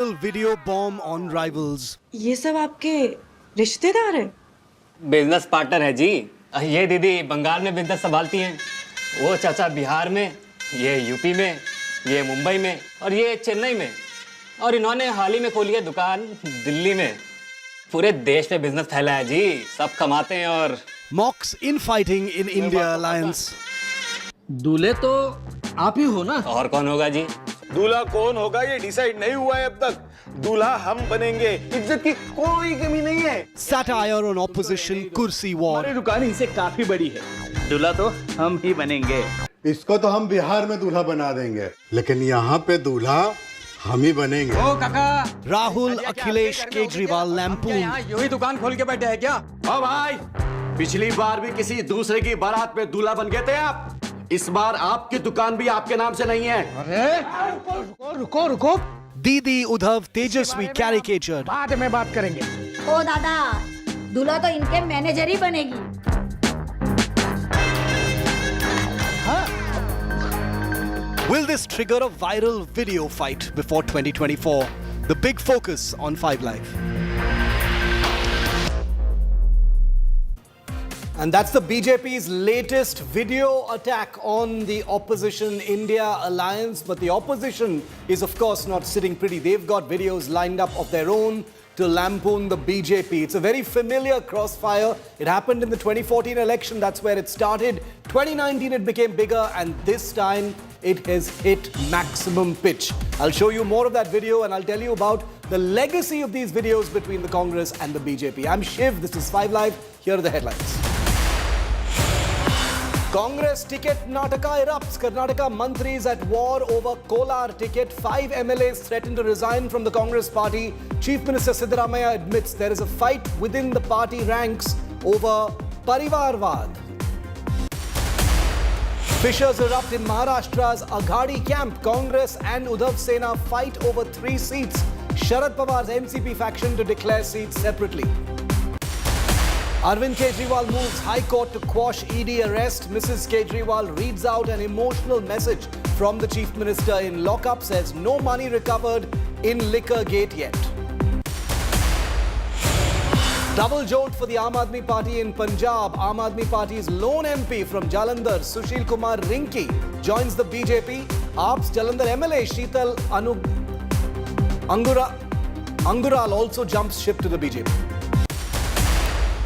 Video bomb on rivals. ये सब आपके रिश्तेदार हैं? बिजनेस पार्टनर है जी। ये दीदी बंगाल में बिजनेस संभालती हैं, वो चाचा बिहार में, ये यूपी में, ये मुंबई में और ये चेन्नई में, और इन्होंने हाल ही में खोली है दुकान दिल्ली में। पूरे देश में बिजनेस फैला है जी, सब कमाते हैं। और Mocks infighting in India alliance. दूल्हे तो आप ही हो ना? और कौन होगा जी? दूल्हा कौन होगा ये डिसाइड नहीं हुआ है अब तक। दूल्हा हम बनेंगे, इज्जत की कोई कमी नहीं है। Satire on opposition kursi war. हमारी दुकान इनसे काफी बड़ी है। दूल्हा तो हम ही बनेंगे। इसको तो हम बिहार में दूल्हा बना देंगे, लेकिन यहाँ पे दूल्हा हम ही बनेंगे। ओ काका, Rahul Akhilesh Kejriwal lampoon. यूं ही दुकान खोल के बैठे हैं क्या? ओ भाई, पिछली बार भी किसी दूसरे की बारात में दूल्हा बन गए थे आप। इस बार आपकी दुकान भी आपके नाम से नहीं है। अरे रुको रुको, Didi Udhav Tejaswi caricatured. बाद में बात करेंगे। ओ दादा, दूल्हा तो इनके मैनेजर ही बनेगी। Will this trigger a viral video fight before 2024? The big focus on 5 Live. And that's the BJP's latest video attack on the opposition India alliance. But the opposition is, of course, not sitting pretty. They've got videos lined up of their own to lampoon the BJP. It's a very familiar crossfire. It happened in the 2014 election. That's where it started. 2019, it became bigger. And this time, it has hit maximum pitch. I'll show you more of that video and I'll tell you about the legacy of these videos between the Congress and the BJP. I'm Shiv. This is 5 Live. Here are the headlines. Congress ticket Karnataka erupts. Karnataka mantris at war over Kolar ticket. 5 MLAs threaten to resign from the Congress party. Chief Minister Siddaramaiah admits there is a fight within the party ranks over Parivarvad. Fissures erupt in Maharashtra's Aghadi camp. Congress and Udhav Sena fight over 3 seats. Sharad Pawar's NCP faction to declare seats separately. Arvind Kejriwal moves High Court to quash ED arrest. Mrs. Kejriwal reads out an emotional message from the Chief Minister in lockup, says no money recovered in liquor gate yet. Double jolt for the Aam Aadmi Party in Punjab. Aam Aadmi Party's lone MP from Jalandhar, Sushil Kumar Rinki, joins the BJP. AAP's Jalandhar MLA Sheetal Angural also jumps ship to the BJP.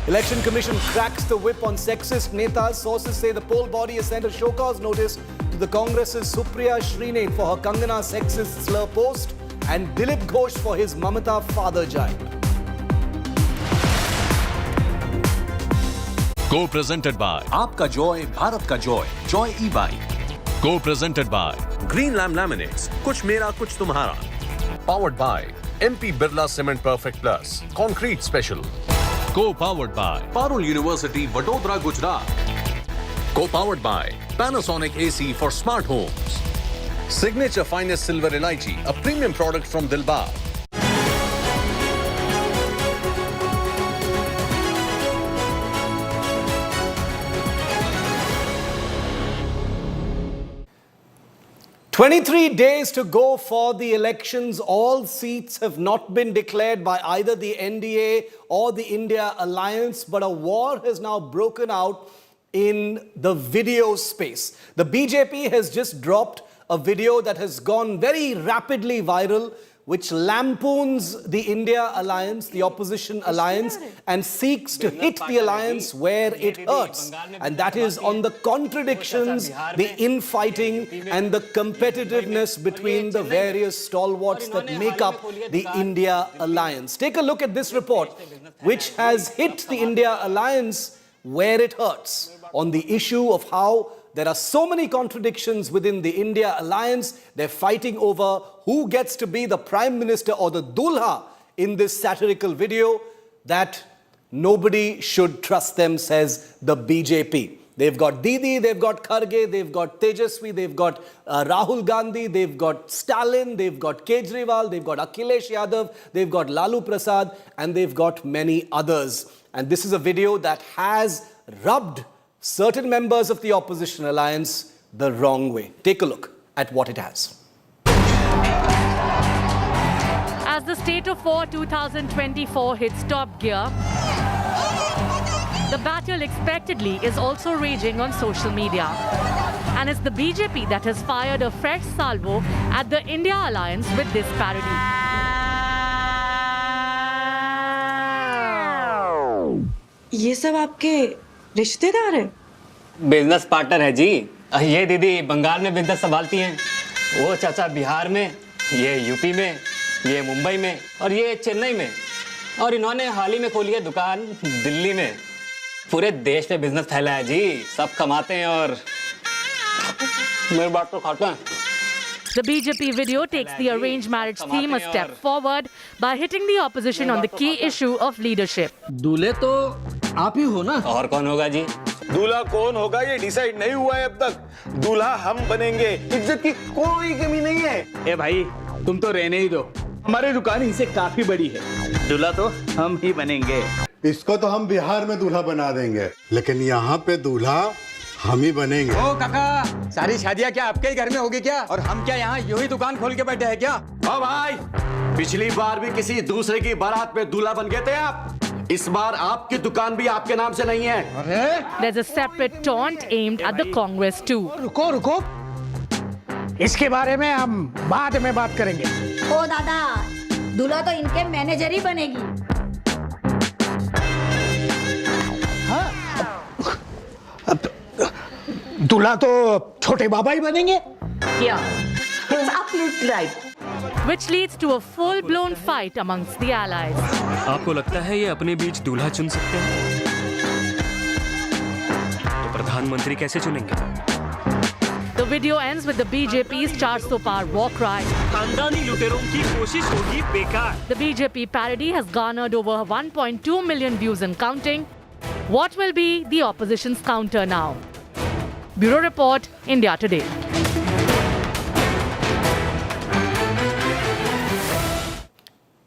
Election Commission cracks the whip on sexist netas. Sources say the poll body has sent a show cause notice to the Congress's Supriya Srinath for her Kangana sexist slur post and Dilip Ghosh for his Mamata father jibe. Co-presented by आपका Joy, Bharat का Joy, Joy e bike. Co-presented by green lam laminates, कुछ मेरा कुछ तुम्हारा। Powered by MP Birla Cement Perfect Plus Concrete Special. Co-powered by Parul university, Vadodara, Gujarat. Co-powered by Panasonic AC for smart homes. Signature Finest Silver Elaichi, a premium product from Dilbar. "23 days to go for the elections. All seats have not been declared by either the NDA or the India Alliance, but a war has now broken out in the video space. The BJP has just dropped a video that has gone very rapidly viral, which lampoons the India Alliance, the opposition alliance, and seeks to hit the alliance where it hurts. And that is on the contradictions, the infighting, and the competitiveness between the various stalwarts that make up the India Alliance. Take a look at this report, which has hit the India Alliance where it hurts, on the issue of how there are so many contradictions within the India Alliance. They're fighting over who gets to be the Prime Minister or the Dulha in this satirical video, that nobody should trust them, says the BJP. They've got Didi, they've got Kharge, they've got Tejaswi, they've got Rahul Gandhi, they've got Stalin, they've got Kejriwal, they've got Akhilesh Yadav, they've got Lalu Prasad, and they've got many others. And this is a video that has rubbed certain members of the opposition alliance the wrong way. Take a look at what it has. As the State of War 2024 hits top gear, the battle expectedly is also raging on social media. And it's the BJP that has fired a fresh salvo at the India alliance with this parody. ये सब आपके रिश्तेदार हैं? Business partner है जी। ये दीदी बंगाल में business संभालती हैं, वो चाचा बिहार में, ये यूपी में, ये मुंबई में और ये चेन्नई में, और इन्होंने हाल ही में खोली है दुकान दिल्ली में। पूरे देश में बिजनेस फैला है जी, सब कमाते हैं और मेरी बात तो खाते हैं। The BJP video takes the arranged marriage theme a step forward by hitting the opposition on the key issue of leadership. दूल्हे तो आप ही हो ना? और कौन होगा जी? दूल्हा कौन होगा ये डिसाइड नहीं हुआ है अब तक। दूल्हा हम बनेंगे, इज्जत की कोई कमी नहीं है। ए भाई, तुम तो रहने ही दो, हमारी दुकान इनसे काफी बड़ी है। दूल्हा तो हम ही बनेंगे। इसको तो हम बिहार में दूल्हा बना देंगे, लेकिन यहाँ पे दूल्हा हम ही बनेंगे। ओ काका, सारी शादियाँ क्या आपके ही घर में होगी क्या? और हम क्या यहाँ यूं ही दुकान खोल के बैठे हैं क्या? ओ भाई, पिछली बार भी किसी दूसरे की बारात में दूल्हा बन गए थे आप। इस बार आपकी दुकान भी आपके नाम से नहीं है। There's a separate taunt aimed at the Congress too. रुको, इसके बारे में हम बाद में बात करेंगे। ओ दादा, दूल्हा तो इनके मैनेजर ही बनेगी। दूल्हा तो छोटे बाबा ही बनेंगे। Yeah, it's absolutely right. Which leads to a full-blown fight amongst the allies. आपको लगता है ये अपने बीच दूल्हा चुन सकते हैं? तो प्रधानमंत्री कैसे चुनेंगे? The video ends with the BJP's 400 par war cry. खानदानी लुटेरों की कोशिश होगी बेकार। The BJP parody has garnered over 1.2 million views and counting. What will be the opposition's counter now? Bureau Report, India Today.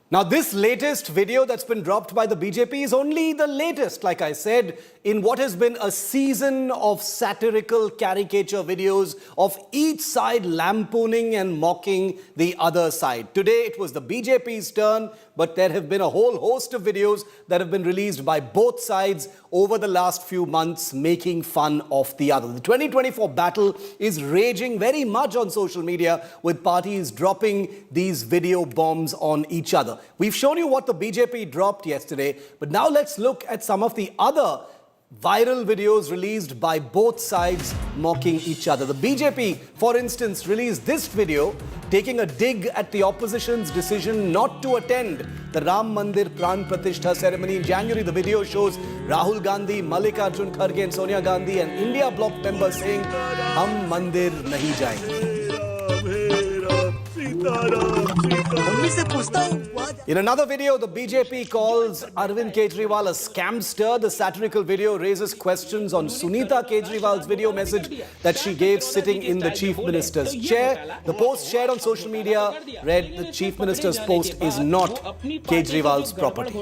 Now, this latest video that's been dropped by the BJP is only the latest, like I said, in what has been a season of satirical caricature videos of each side lampooning and mocking the other side. Today, it was the BJP's turn, but there have been a whole host of videos that have been released by both sides over the last few months, making fun of the other. The 2024 battle is raging very much on social media, with parties dropping these video bombs on each other. We've shown you what the BJP dropped yesterday, but now let's look at some of the other viral videos released by both sides mocking each other. The BJP, for instance, released this video taking a dig at the opposition's decision not to attend the Ram Mandir Pran Pratishtha ceremony in January. The video shows Rahul Gandhi, Mallikarjun Kharge and Sonia Gandhi and India Bloc members saying, "Hum mandir nahi jayenge." In another video, the BJP calls Arvind Kejriwal a scamster. The satirical video raises questions on Sunita Kejriwal's video message that she gave sitting in the Chief Minister's chair. The post shared on social media read, "The Chief Minister's post is not Kejriwal's property."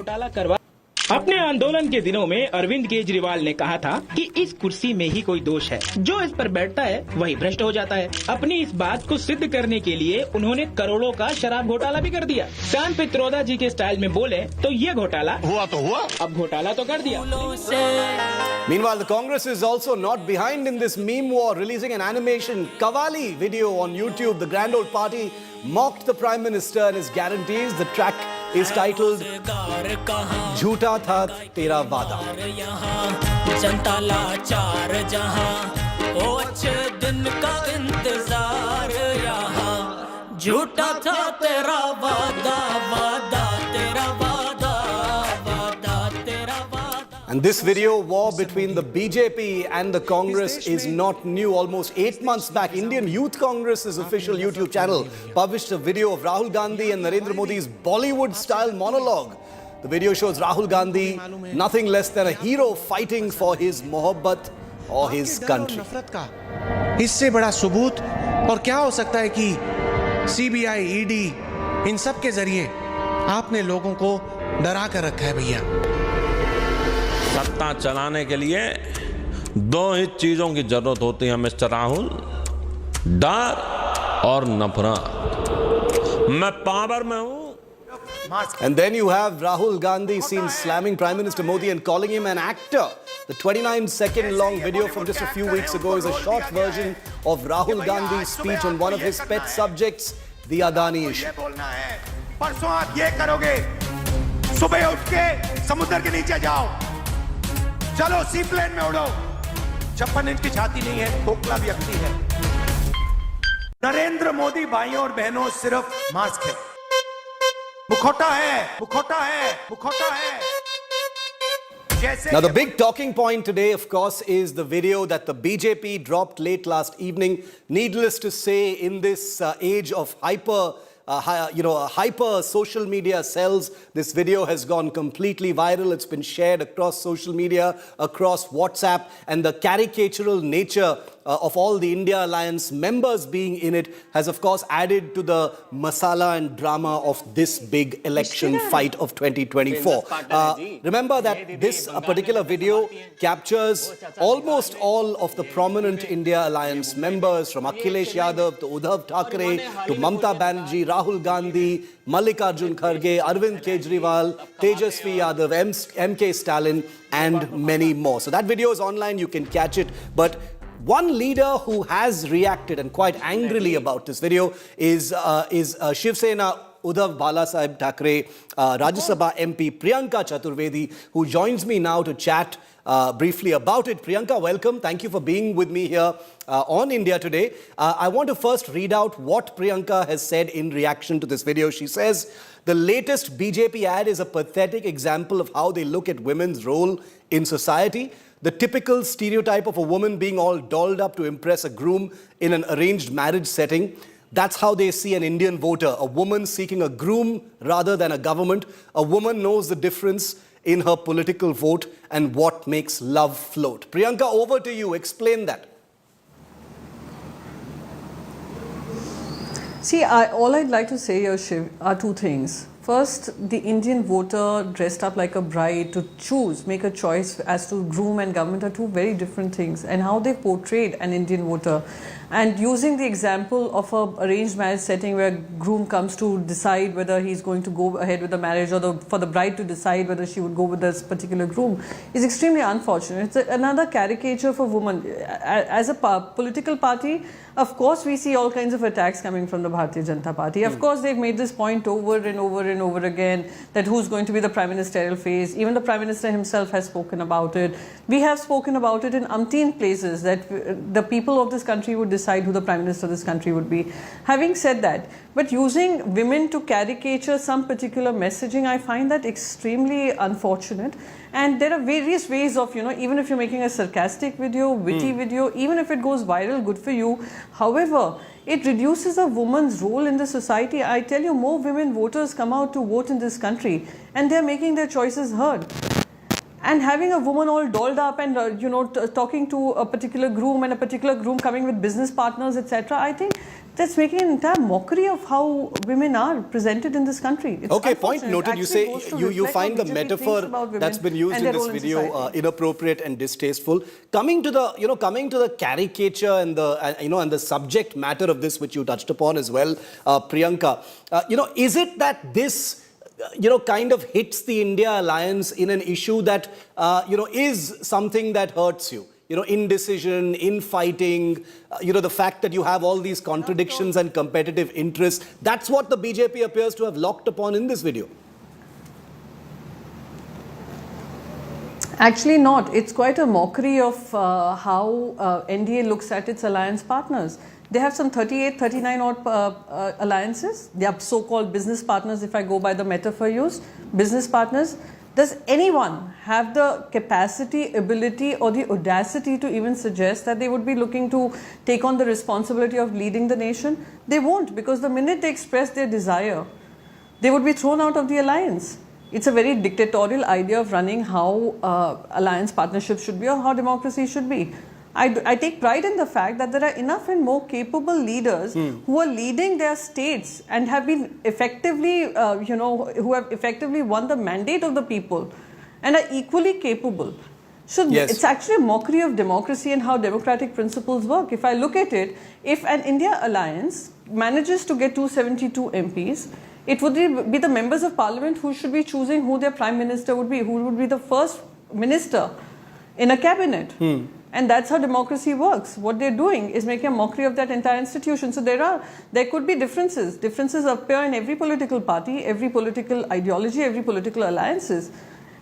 अपने आंदोलन के दिनों में अरविंद केजरीवाल ने कहा था कि इस कुर्सी में ही कोई दोष है, जो इस पर बैठता है वही भ्रष्ट हो जाता है। अपनी इस बात को सिद्ध करने के लिए उन्होंने करोड़ों का शराब घोटाला भी कर दिया। कान पित्रोदा जी के स्टाइल में बोले तो ये घोटाला हुआ तो हुआ, अब घोटाला तो कर दिया। Meanwhile, the Congress is also not behind in this meme war, releasing an animation Kavali video on YouTube. The grand old party mocked the Prime Minister and his guarantees. The track is titled "Jhoota Tha Tera Vada." जनता लाचार जहां, ओ अच्छे दिन का इंतजार यहाँ, झूठा था तेरा वादा, वादा तेरा वादा, वादा तेरा वादा. And this video war between the BJP and the Congress is not new. Almost 8 months back, Indian Youth Congress's official YouTube channel published a video of Rahul Gandhi and Narendra Modi's Bollywood-style monologue. The video shows Rahul Gandhi, nothing less than a hero, fighting for his mohabbat or his country. इससे बड़ा सबूत और क्या हो सकता है कि CBI, ED, इन सब के जरिए आपने लोगों को डरा कर रखा है भैया। सत्ता चलाने के लिए दो ही चीजों की जरूरत होती है मिस्टर राहुल, डर और नफरत। मैं पावर में हूं And then you have Rahul Gandhi seen slamming Prime Minister Modi and calling him an actor. The 29-second long video from just a few weeks ago is a short version of Rahul Gandhi's speech on one of his pet subjects, the Adani issue. परसों आप ये करोगे, सुबह उठ के समुद्र के नीचे जाओ, चलो सी प्लेन में उड़ो, 56 इंच की छाती नहीं है, खोखला व्यक्ति है। नरेंद्र मोदी भाइयों और बहनों सिर्फ मास्क है, मुखौटा है, मुखौटा है, मुखौटा है। Now, the big talking point today, of course, is the video that the BJP dropped late last evening. Needless to say, in this age of hyper social media cells, this video has gone completely viral. It's been shared across social media, across WhatsApp, and the caricatural nature of all the India Alliance members being in it has, of course, added to the masala and drama of this big election fight of 2024. Remember that this particular video captures almost all of the prominent India Alliance members, from Akhilesh Yadav to Uddhav Thackeray to Mamata Banerjee, Rahul Gandhi, Mallikarjun Kharge, Arvind Kejriwal, Tejasvi Yadav, MK Stalin, and many more. So that video is online, you can catch it. But one leader who has reacted, and quite angrily, about this video is Shiv Sena Uddhav Balasaheb Thackeray, Rajya Sabha MP Priyanka Chaturvedi, who joins me now to chat briefly about it. Priyanka, welcome. Thank you for being with me here on India Today. I want to first read out what Priyanka has said in reaction to this video. She says, the latest BJP ad is a pathetic example of how they look at women's role in society. The typical stereotype of a woman being all dolled up to impress a groom in an arranged marriage setting. That's how they see an Indian voter, a woman seeking a groom rather than a government. A woman knows the difference in her political vote and what makes love float. Priyanka, over to you. Explain that. See, all I'd like to say here, Shiv, are two things. First, the Indian voter dressed up like a bride to choose, make a choice as to groom and government are two very different things, and how they portrayed an Indian voter. And using the example of a arranged marriage setting where groom comes to decide whether he's going to go ahead with the marriage, or for the bride to decide whether she would go with this particular groom, is extremely unfortunate. It's another caricature for women. As a political party, of course, we see all kinds of attacks coming from the Bharatiya Janata Party. Of course, they've made this point over and over and over again, that who's going to be the prime ministerial face. Even the prime minister himself has spoken about it. We have spoken about it in umpteen places, that the people of this country would decide who the prime minister of this country would be. Having said that, but using women to caricature some particular messaging, I find that extremely unfortunate. And there are various ways of, even if you're making a sarcastic video, witty video, even if it goes viral, good for you. However, it reduces a woman's role in the society. I tell you, more women voters come out to vote in this country, and they're making their choices heard. And having a woman all dolled up and, talking to a particular groom, and a particular groom coming with business partners, etc., I think that's making an entire mockery of how women are presented in this country. It's okay, point noted. You say you find the metaphor that's been used in this video inappropriate and distasteful. Coming to the caricature and the subject matter of this, which you touched upon as well, Priyanka, is it that this kind of hits the India Alliance in an issue that, is something that hurts you? Indecision, infighting, the fact that you have all these contradictions and competitive interests. That's what the BJP appears to have locked upon in this video. Actually not. It's quite a mockery of how NDA looks at its alliance partners. They have some 38, 39 odd alliances. They are so-called business partners, if I go by the metaphor used. Business partners. Does anyone have the capacity, ability, or the audacity to even suggest that they would be looking to take on the responsibility of leading the nation? They won't, because the minute they express their desire, they would be thrown out of the alliance. It's a very dictatorial idea of running how alliance partnerships should be, or how democracy should be. I take pride in the fact that there are enough and more capable leaders who are leading their states and have been effectively, who have effectively won the mandate of the people and are equally capable. So it's actually a mockery of democracy and how democratic principles work. If I look at it, if an India alliance manages to get 272 MPs, It would be the members of parliament who should be choosing who their prime minister would be, who would be the first minister in a cabinet. And that's how democracy works. What they're doing is making a mockery of that entire institution. So there could be differences. Differences appear in every political party, every political ideology, every political alliances.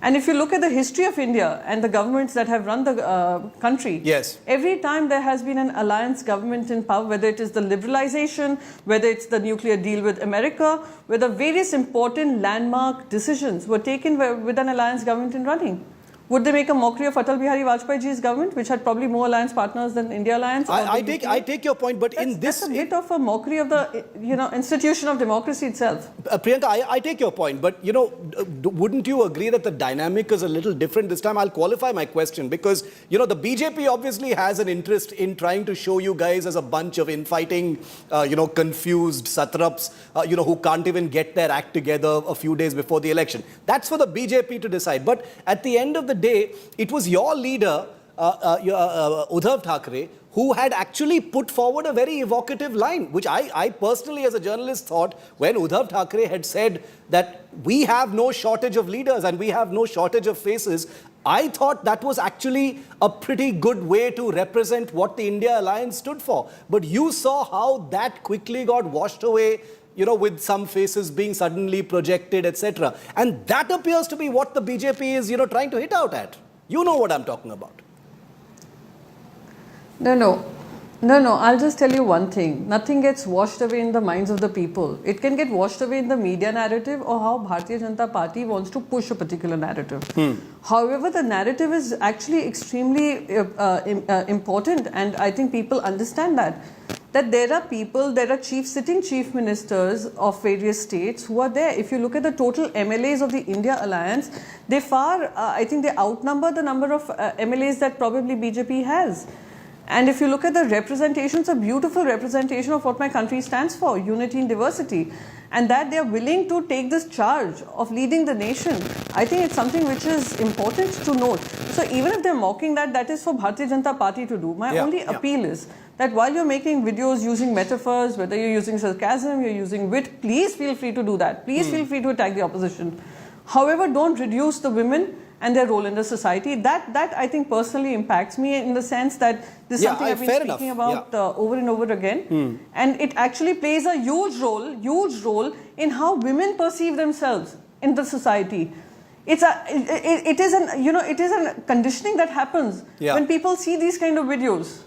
And if you look at the history of India and the governments that have run the country, yes, every time there has been an alliance government in power, whether it is the liberalization, whether it's the nuclear deal with America, where the various important landmark decisions were taken with an alliance government in running. Would they make a mockery of Atal Bihari Vajpayee's government, which had probably more alliance partners than India Alliance? I take your point, but that's a bit of a mockery of the institution of democracy itself. Priyanka, I take your point, but wouldn't you agree that the dynamic is a little different this time? I'll qualify my question because the BJP obviously has an interest in trying to show you guys as a bunch of infighting, confused satraps, who can't even get their act together a few days before the election. That's for the BJP to decide. But at the end of the day, it was your leader, Uddhav Thackeray, who had actually put forward a very evocative line, which I personally as a journalist thought when Uddhav Thackeray had said that we have no shortage of leaders and we have no shortage of faces. I thought that was actually a pretty good way to represent what the India Alliance stood for. But you saw how that quickly got washed away, with some faces being suddenly projected, etc. And that appears to be what the BJP is, trying to hit out at. You know what I'm talking about. No. I'll just tell you one thing. Nothing gets washed away in the minds of the people. It can get washed away in the media narrative or how Bharatiya Janata Party wants to push a particular narrative. However, the narrative is actually extremely important, and I think people understand that there are sitting chief ministers of various states who are there. If you look at the total MLAs of the India Alliance, I think they outnumber the number of MLAs that probably BJP has. And if you look at the representation, it's a beautiful representation of what my country stands for, unity in diversity. And that they are willing to take this charge of leading the nation, I think it's something which is important to note. So even if they're mocking that is for Bharatiya Janata Party to do. My only appeal is that while you're making videos using metaphors, whether you're using sarcasm, you're using wit, please feel free to do that. Please feel free to attack the opposition. However, don't reduce the women and their role in the society. That I think personally impacts me in the sense that this is something I've been speaking about over and over again. And it actually plays a huge role in how women perceive themselves in the society. It is a conditioning that happens when people see these kind of videos.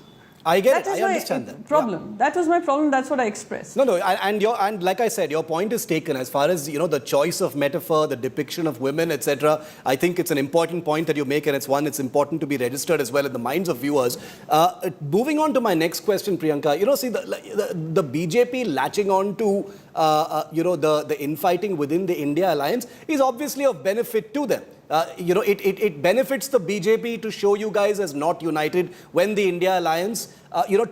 I get it. I understand that. Problem. Yeah. That was my problem. That's what I expressed. No, and like I said, your point is taken as far as the choice of metaphor, the depiction of women, etc. I think it's an important point that you make, and it's important to be registered as well in the minds of viewers. Moving on to my next question, Priyanka. See the BJP latching on to the infighting within the India Alliance is obviously of benefit to them. It benefits the BJP to show you guys as not united when the India Alliance,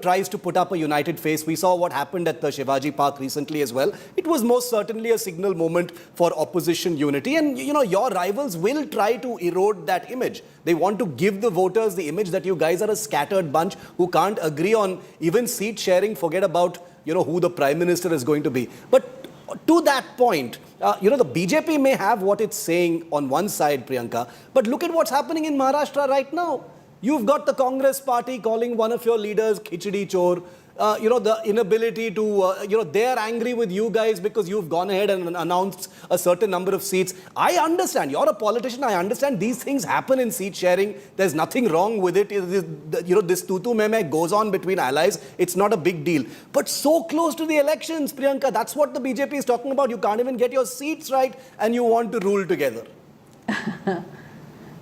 tries to put up a united face. We saw what happened at the Shivaji Park recently as well. It was most certainly a signal moment for opposition unity. And, your rivals will try to erode that image. They want to give the voters the image that you guys are a scattered bunch who can't agree on even seat sharing, forget about, who the Prime Minister is going to be. But to that point, the BJP may have what it's saying on one side, Priyanka, but look at what's happening in Maharashtra right now. You've got the Congress party calling one of your leaders Khichdi Chor. The inability to, they're angry with you guys because you've gone ahead and announced a certain number of seats. I understand. You're a politician. I understand these things happen in seat sharing. There's nothing wrong with it. This tutu meme goes on between allies. It's not a big deal. But so close to the elections, Priyanka, that's what the BJP is talking about. You can't even get your seats right and you want to rule together.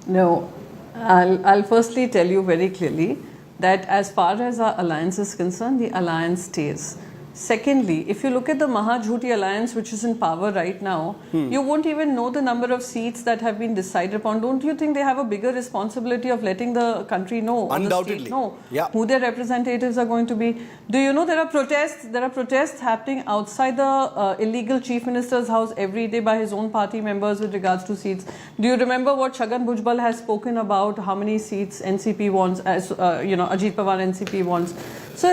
No. I'll firstly tell you very clearly that as far as our alliance is concerned, the alliance stays. Secondly, if you look at the Mahajhuti alliance, which is in power right now, you won't even know the number of seats that have been decided upon. Don't you think they have a bigger responsibility of letting the country know, undoubtedly, or the state know who their representatives are going to be? Do you know there are protests? There are protests happening outside the illegal chief minister's house every day by his own party members with regards to seats. Do you remember what Chhagan Bhujbal has spoken about? How many seats NCP wants? As Ajit Pawar NCP wants. So,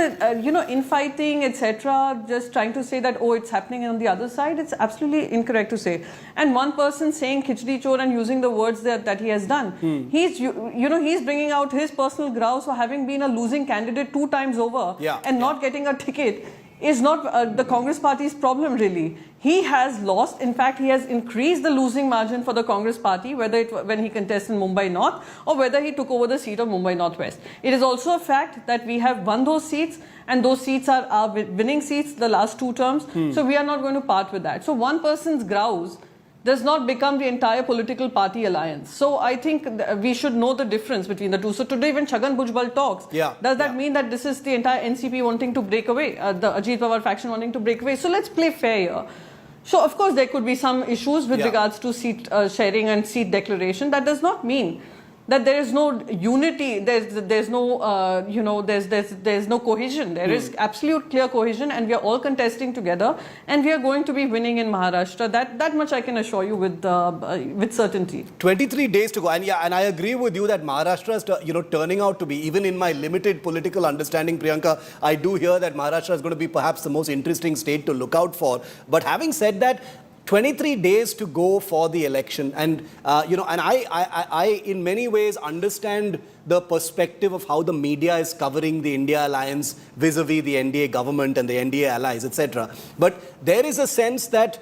infighting, etc., just trying to say that, oh, it's happening on the other side, it's absolutely incorrect to say. And one person saying khichdi chor and using the words that he has done, he's bringing out his personal grouse for having been a losing candidate 2 times over and not getting a ticket is not the Congress party's problem, really. He has lost. In fact, he has increased the losing margin for the Congress party, whether when he contested in Mumbai North or whether he took over the seat of Mumbai Northwest. It is also a fact that we have won those seats, and those seats are our winning seats the last 2 terms. So we are not going to part with that. So one person's grouse does not become the entire political party alliance. So I think we should know the difference between the two. So today when Chhagan Bhujbal talks, does that mean that this is the entire NCP wanting to break away, the Ajit Pawar faction wanting to break away? So let's play fair here. So of course there could be some issues with regards to seat sharing and seat declaration. That does not mean that there is no unity, there's no there's no cohesion. There is absolute clear cohesion, and we are all contesting together, and we are going to be winning in Maharashtra. That much I can assure you with certainty. 23 days to go, and I agree with you that Maharashtra is turning out to be, even in my limited political understanding, Priyanka, I do hear that Maharashtra is going to be perhaps the most interesting state to look out for. But having said that, 23 days to go for the election, and I in many ways understand the perspective of how the media is covering the India alliance vis-a-vis the NDA government and the NDA allies, etc. But there is a sense that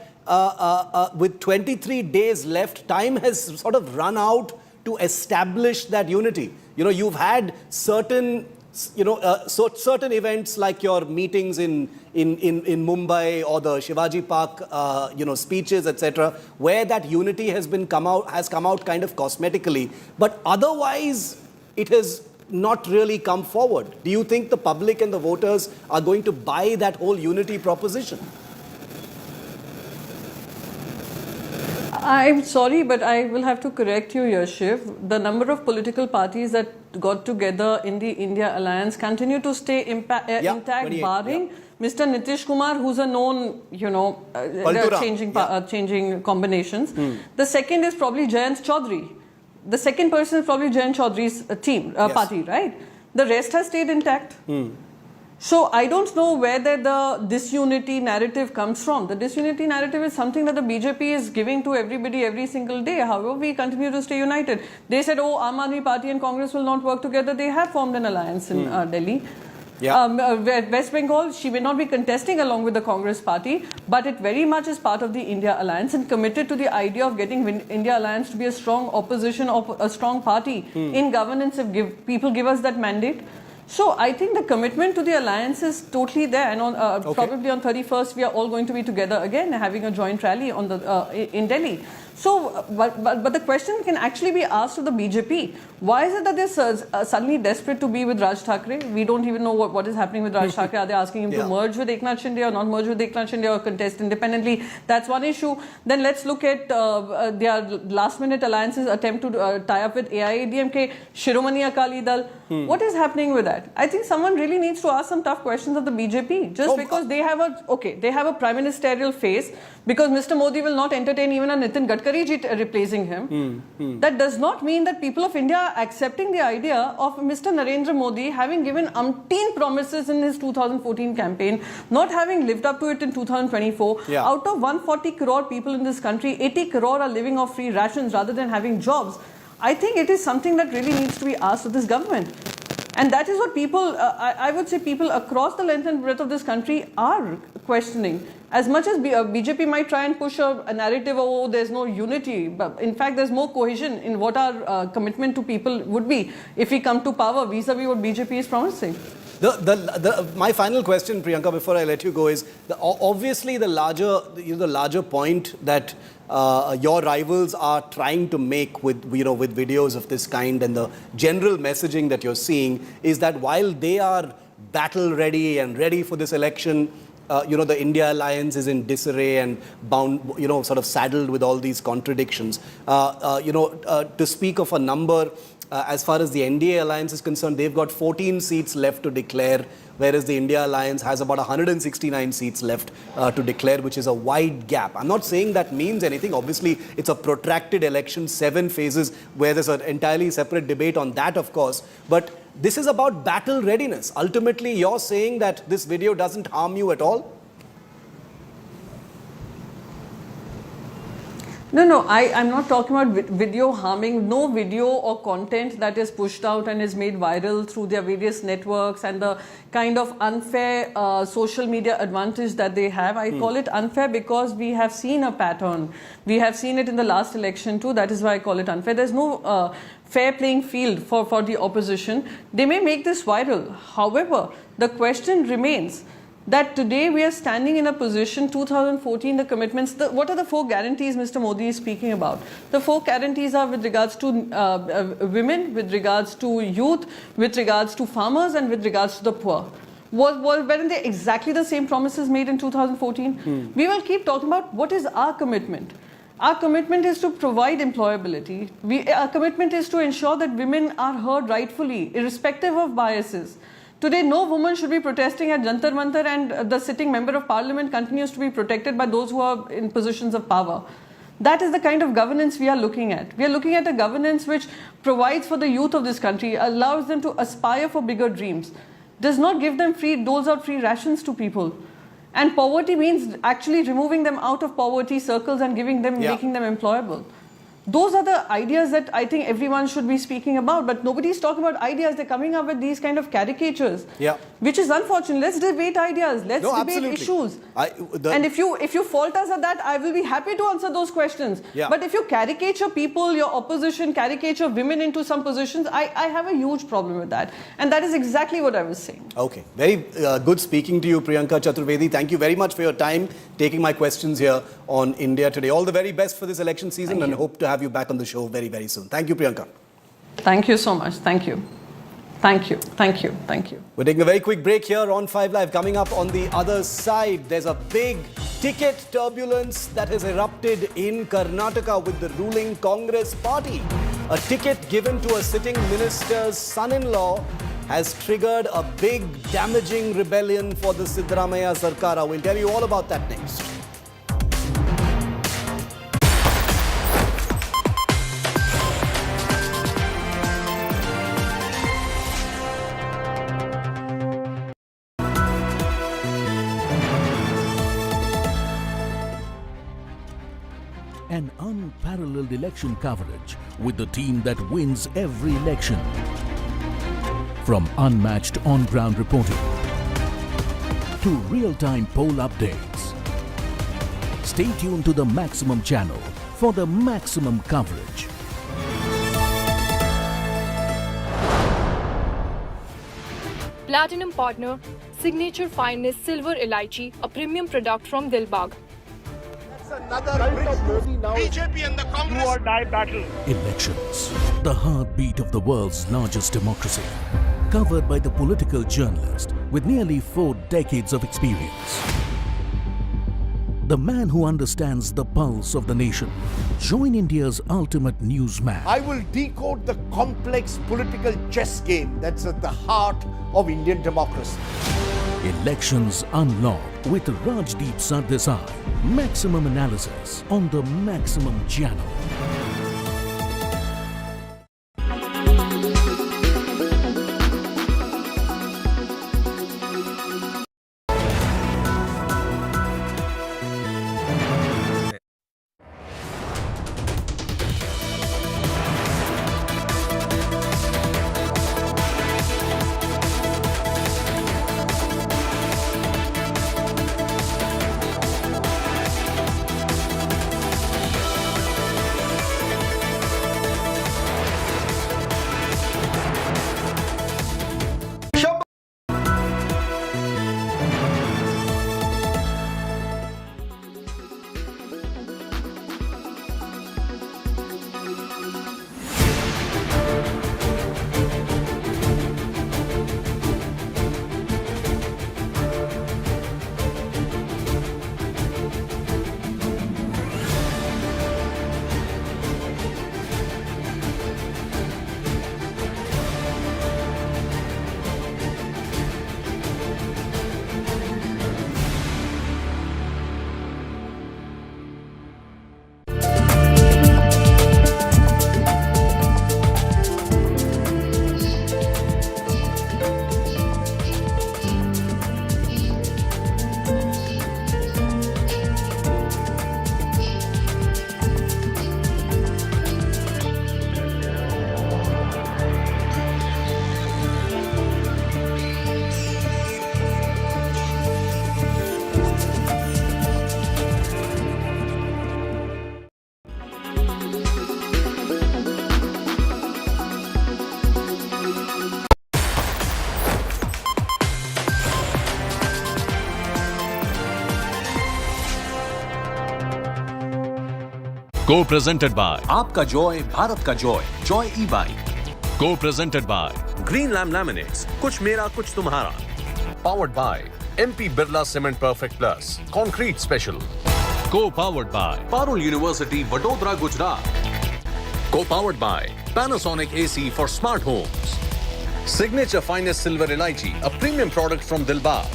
with 23 days left, time has sort of run out to establish that unity. You've had certain certain events like your meetings in Mumbai or the Shivaji Park, speeches, etc., where that unity has come out kind of cosmetically, but otherwise it has not really come forward. Do you think the public and the voters are going to buy that whole unity proposition? I'm sorry, but I will have to correct you here, Shiv. The number of political parties that got together in the India alliance continue to stay intact, barring Mr. Nitish Kumar, who's a known, changing combinations. The second is probably Jayant Chaudhary. The second person is probably Jayant Chaudhary's team, party, right? The rest has stayed intact. So I don't know where the disunity narrative comes from. The disunity narrative is something that the BJP is giving to everybody every single day. However, we continue to stay united. They said, oh, Aam Aadmi Party and Congress will not work together. They have formed an alliance in Delhi. West Bengal, she may not be contesting along with the Congress party, but it very much is part of the India alliance and committed to the idea of getting India alliance to be a strong opposition, a strong party in governance if people give us that mandate. So I think the commitment to the alliance is totally there, and probably on 31st we are all going to be together again, having a joint rally on in Delhi. So, but the question can actually be asked to the BJP. Why is it that they're suddenly desperate to be with Raj Thackeray? We don't even know what is happening with Raj Thackeray. Are they asking him to merge with Eknath Shinde or not merge with Eknath Shinde or contest independently? That's one issue. Then let's look at their last-minute alliances attempt to tie up with AIADMK, Shiromani Akali Dal. What is happening with that? I think someone really needs to ask some tough questions of the BJP. Just because they have a prime ministerial face, because Mr. Modi will not entertain even a Nitin Gadkari ji replacing him. That does not mean that people of India are accepting the idea of Mr. Narendra Modi having given umpteen promises in his 2014 campaign, not having lived up to it in 2024. Out of 140 crore people in this country, 80 crore are living off free rations rather than having jobs. I think it is something that really needs to be asked of this government. And that is what people, I would say people across the length and breadth of this country are questioning. As much as BJP might try and push a narrative, oh, there's no unity, but in fact, there's more cohesion in what our commitment to people would be if we come to power vis-a-vis what BJP is promising. My final question, Priyanka, before I let you go is, obviously the larger point that your rivals are trying to make with videos of this kind and the general messaging that you're seeing is that while they are battle ready and ready for this election, the India alliance is in disarray and bound, sort of saddled with all these contradictions. To speak of a number, as far as the NDA alliance is concerned, they've got 14 seats left to declare, whereas the India alliance has about 169 seats left to declare, which is a wide gap. I'm not saying that means anything. Obviously, it's a protracted election, 7 phases, where there's an entirely separate debate on that, of course. But this is about battle readiness. Ultimately, you're saying that this video doesn't harm you at all? No, I'm not talking about video harming. No video or content that is pushed out and is made viral through their various networks and the kind of unfair social media advantage that they have. I call it unfair because we have seen a pattern. We have seen it in the last election too. That is why I call it unfair. There's no fair playing field for the opposition. They may make this viral. However, the question remains that today we are standing in a position, 2014, the commitments, what are the 4 guarantees Mr. Modi is speaking about? The 4 guarantees are with regards to women, with regards to youth, with regards to farmers and with regards to the poor. Weren't they exactly the same promises made in 2014? We will keep talking about what is our commitment. Our commitment is to provide employability. Our commitment is to ensure that women are heard rightfully, irrespective of biases. Today, no woman should be protesting at Jantar Mantar and the sitting member of parliament continues to be protected by those who are in positions of power. That is the kind of governance we are looking at. We are looking at a governance which provides for the youth of this country, allows them to aspire for bigger dreams, does not give them doles out free rations to people. And poverty means actually removing them out of poverty circles and making them employable. Those are the ideas that I think everyone should be speaking about, but nobody's talking about ideas. They're coming up with these kind of caricatures, which is unfortunate. Let's debate ideas. Let's debate issues. And if you fault us at that, I will be happy to answer those questions. But if you caricature people, your opposition, caricature women into some positions, I have a huge problem with that. And that is exactly what I was saying. Okay. Very good speaking to you, Priyanka Chaturvedi. Thank you very much for your time, taking my questions here on India Today. All the very best for this election season and hope to have you back on the show very, very soon. Thank you, Priyanka. Thank you so much. Thank you. Thank you. Thank you. Thank you. We're taking a very quick break here on 5 Live. Coming up on the other side, there's a big ticket turbulence that has erupted in Karnataka with the ruling Congress party. A ticket given to a sitting minister's son-in-law has triggered a big damaging rebellion for the Siddaramaiah Sarkar. We'll tell you all about that next. An unparalleled election coverage with the team that wins every election. From unmatched on-ground reporting to real-time poll updates. Stay tuned to the Maximum channel for the maximum coverage. Platinum partner, Signature Finest Silver Elaichi, a premium product from Dilbagh. BJP and the Congress do or die battle. Elections, the heartbeat of the world's largest democracy. Covered by the political journalist with nearly 4 decades of experience. The man who understands the pulse of the nation. Join India's ultimate newsman. I will decode the complex political chess game that's at the heart of Indian democracy. Elections Unlocked with Rajdeep Sardesai. Maximum analysis on the Maximum channel. Co-presented by आपका Joy Bharat का Joy Joy E bike. Co-presented by Green Lamb Laminates, कुछ मेरा कुछ तुम्हारा। Powered by MP Birla Cement Perfect Plus, Concrete Special. Co-powered by Parul university Vadodara Gujarat. Co-powered by Panasonic AC for smart homes. Signature Finest Silver Elaichi, a premium product from Dilbar.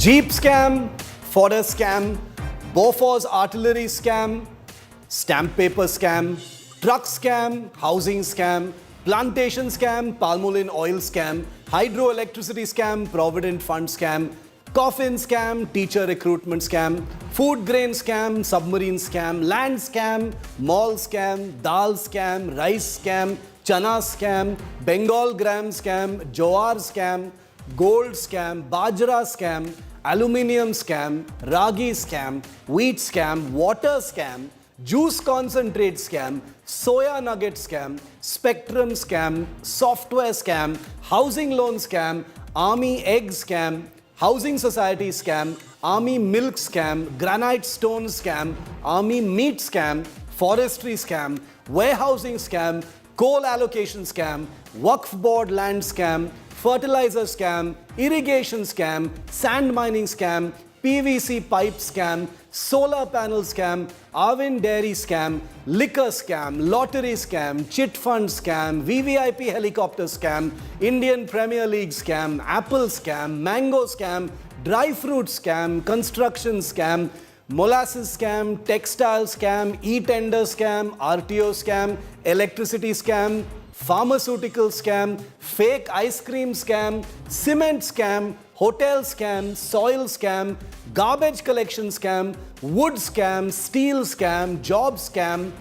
Jeep scam, fodder scam, Bofors artillery scam, stamp paper scam, truck scam, housing scam, plantation scam, palmolin oil scam, hydroelectricity scam, provident fund scam, coffin scam, teacher recruitment scam, food grain scam, submarine scam, land scam, mall scam, dal scam, rice scam, chana scam, Bengal gram scam, jowar scam, gold scam, bajra scam, aluminium scam, ragi scam, wheat scam, water scam, juice concentrate scam, soya nugget scam, spectrum scam, software scam, housing loan scam, army egg scam, housing society scam, army milk scam, granite stone scam, army meat scam, forestry scam, warehousing scam, coal allocation scam, Waqf board land scam, fertilizer scam, irrigation scam, sand mining scam, PVC pipe scam, solar panel scam, Arvind dairy scam, liquor scam, lottery scam, chit fund scam, VVIP helicopter scam, Indian Premier League scam, Apple scam, mango scam, dry fruit scam, construction scam, molasses scam, textile scam, e-tender scam, RTO scam, electricity scam, pharmaceutical scam, fake ice cream scam, cement scam, hotel scam, soil scam, garbage collection scam, wood scam, steel scam, job scam,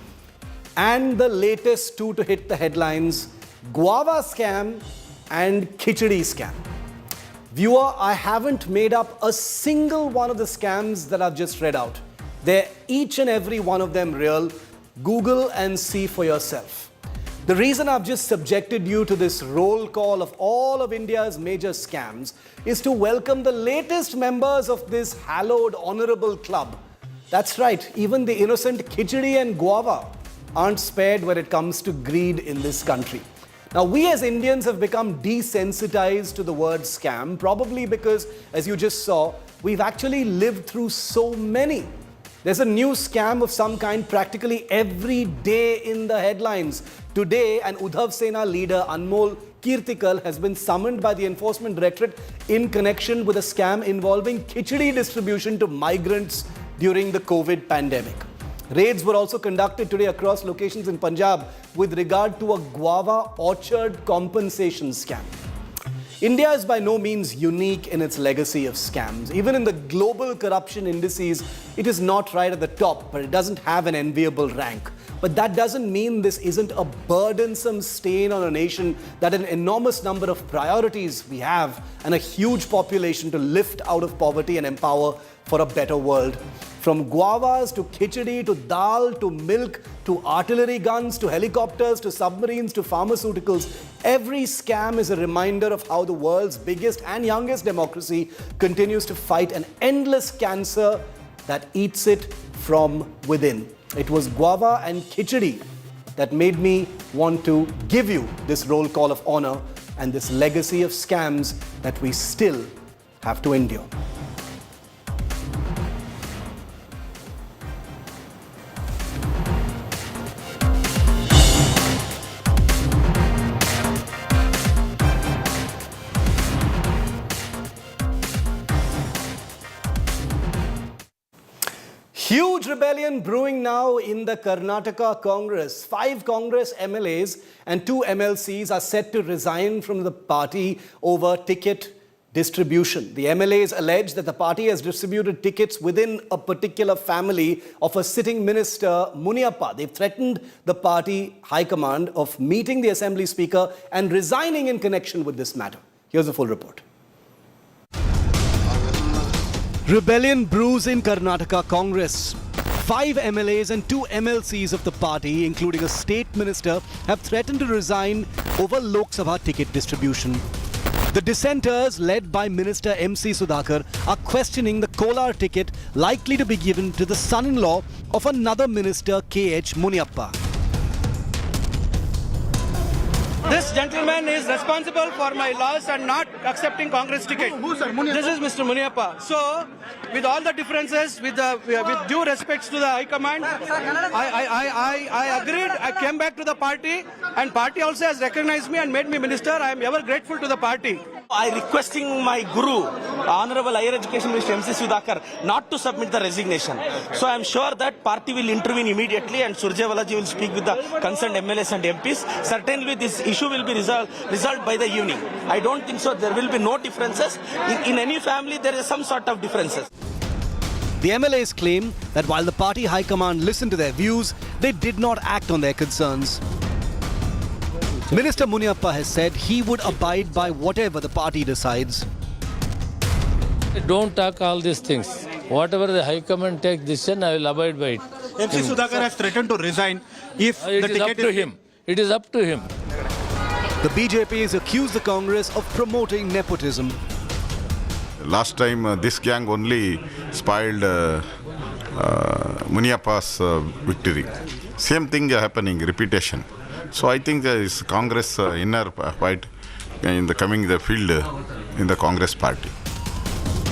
and the latest two to hit the headlines, guava scam and khichdi scam. Viewer, I haven't made up a single one of the scams that I've just read out. They're each and every one of them real. Google and see for yourself. The reason I've just subjected you to this roll call of all of India's major scams is to welcome the latest members of this hallowed, honorable club. That's right, even the innocent khichdi and guava aren't spared when it comes to greed in this country. Now, we as Indians have become desensitized to the word scam, probably because, as you just saw, we've actually lived through so many. There's a new scam of some kind practically every day in the headlines. Today, an Udhav Sena leader, Anmol Kirtikal, has been summoned by the Enforcement Directorate in connection with a scam involving khichdi distribution to migrants during the COVID pandemic. Raids were also conducted today across locations in Punjab with regard to a guava orchard compensation scam. India is by no means unique in its legacy of scams. Even in the global corruption indices, it is not right at the top, but it doesn't have an enviable rank. But that doesn't mean this isn't a burdensome stain on a nation that an enormous number of priorities we have and a huge population to lift out of poverty and empower for a better world. From guavas to khichdi to dal to milk to artillery guns to helicopters to submarines to pharmaceuticals, every scam is a reminder of how the world's biggest and youngest democracy continues to fight an endless cancer that eats it from within. It was guava and khichdi that made me want to give you this roll call of honor and this legacy of scams that we still have to endure. Huge rebellion brewing now in the Karnataka Congress. 5 Congress MLAs and 2 MLCs are set to resign from the party over ticket distribution. The MLAs allege that the party has distributed tickets within a particular family of a sitting minister, Muniappa. They've threatened the party high command of meeting the Assembly Speaker and resigning in connection with this matter. Here's the full report. Rebellion brews in Karnataka Congress. 5 MLAs and 2 MLCs of the party, including a state minister, have threatened to resign over Lok Sabha ticket distribution. The dissenters, led by Minister MC Sudhakar, are questioning the Kolar ticket likely to be given to the son-in-law of another minister, KH Muniappa. This gentleman is responsible for my loss and not accepting Congress ticket. This is Mr. Muniappa. So, with all the differences, with due respects to the High Command, I agreed. I came back to the party, and party also has recognized me and made me minister. I am ever grateful to the party. I requesting my guru, Honorable Higher Education Minister MC Sudhakar, not to submit the resignation. So I am sure that party will intervene immediately and Surjewala ji will speak with the concerned MLAs and MPs. Certainly this issue will be resolved by the evening. I don't think so. There will be no differences. In any family there is some sort of differences. The MLAs claim that while the party high command listened to their views, they did not act on their concerns. Minister Muniappa has said he would abide by whatever the party decides. Don't talk all these things. Whatever the High Command takes decision, I will abide by it. MC Sudhakar has threatened to resign if it is up to him. It is up to him. The BJP has accused the Congress of promoting nepotism. Last time this gang only spoiled Muniappa's victory. Same thing happening, repetition. So I think there is Congress inner fight in the coming the field in the Congress party.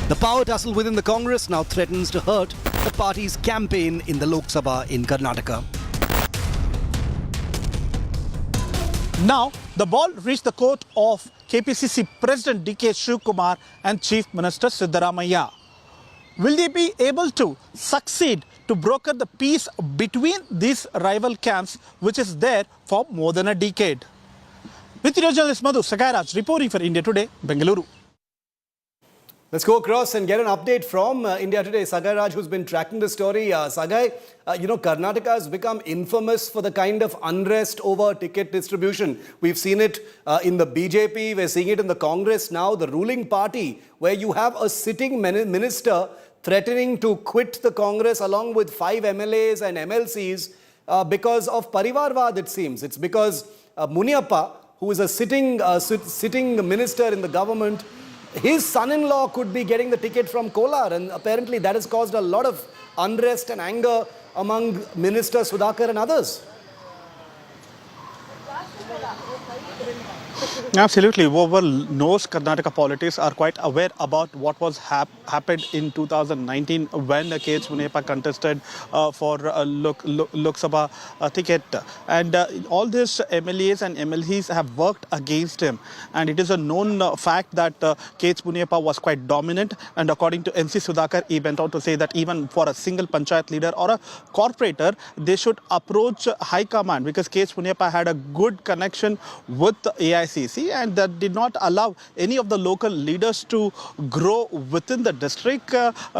The power tussle within the Congress now threatens to hurt the party's campaign in the Lok Sabha in Karnataka. Now, the ball reached the court of KPCC President D.K. Shiv Kumar and Chief Minister Siddaramaiah. Will they be able to succeed to broker the peace between these rival camps, which is there for more than a decade? With video journalist Madhu Sagairaj reporting for India Today, Bengaluru. Let's go across and get an update from India Today. Sagai Raj, who's been tracking the story. Sagai, Karnataka has become infamous for the kind of unrest over ticket distribution. We've seen it in the BJP, we're seeing it in the Congress now, the ruling party, where you have a sitting minister threatening to quit the Congress along with 5 MLAs and MLCs because of Parivarvad, it seems. It's because Muniappa, who is a sitting minister in the government, his son-in-law could be getting the ticket from Kolar, and apparently that has caused a lot of unrest and anger among Minister Sudhakar and others. Absolutely. Whoever knows Karnataka politics are quite aware about what was happened in 2019 when KH Muniappa contested for Lok Sabha ticket. And all these MLAs and MLCs have worked against him. And it is a known fact that KH Muniappa was quite dominant. And according to MC Sudhakar, he went on to say that even for a single panchayat leader or a corporator, they should approach high command because KH Muniappa had a good connection with the AICC, and that did not allow any of the local leaders to grow within the district,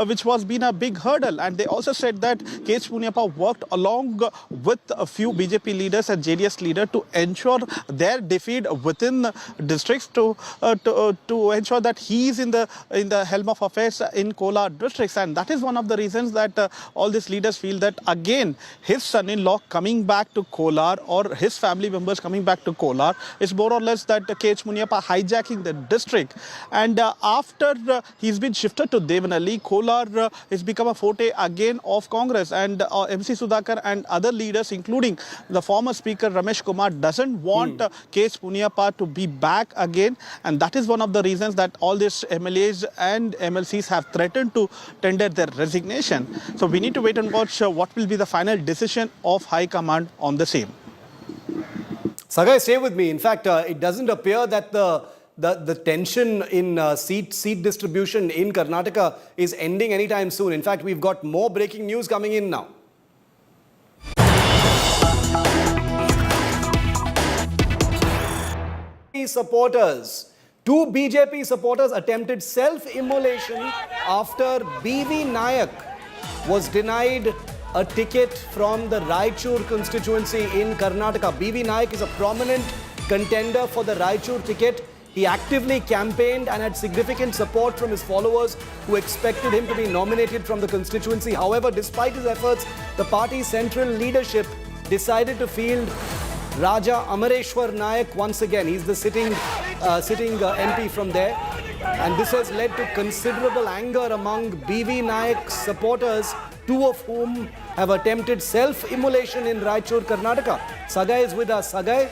which was been a big hurdle. And they also said that KH Muniappa worked along with a few BJP leaders and JDS leaders to ensure their defeat within districts to ensure that he is in the helm of affairs in Kolar districts. And that is one of the reasons that all these leaders feel that again his son-in-law coming back to Kolar or his family members coming back to Kolar is more or less that KH Muniappa hijacking the district. And after he's been shifted to Devanali, Kolar has become a forte again of Congress. And MC Sudhakar and other leaders, including the former speaker Ramesh Kumar, doesn't want KH Muniappa to be back again. And that is one of the reasons that all these MLAs and MLCs have threatened to tender their resignation. So we need to wait and watch what will be the final decision of High Command on the same. Sagai, stay with me. In fact, it doesn't appear that the tension in seat distribution in Karnataka is ending anytime soon. In fact, we've got more breaking news coming in now. Two BJP supporters attempted self-immolation after BV Nayak was denied a ticket from the Raichur constituency in Karnataka. BV Nayak is a prominent contender for the Raichur ticket. He actively campaigned and had significant support from his followers who expected him to be nominated from the constituency. However, despite his efforts, the party's central leadership decided to field Raja Amareshwar Nayak once again. He's the sitting MP from there. And this has led to considerable anger among BV Nayak's supporters, two of whom have attempted self-immolation in Raichur, Karnataka. Sagai is with us. Sagai,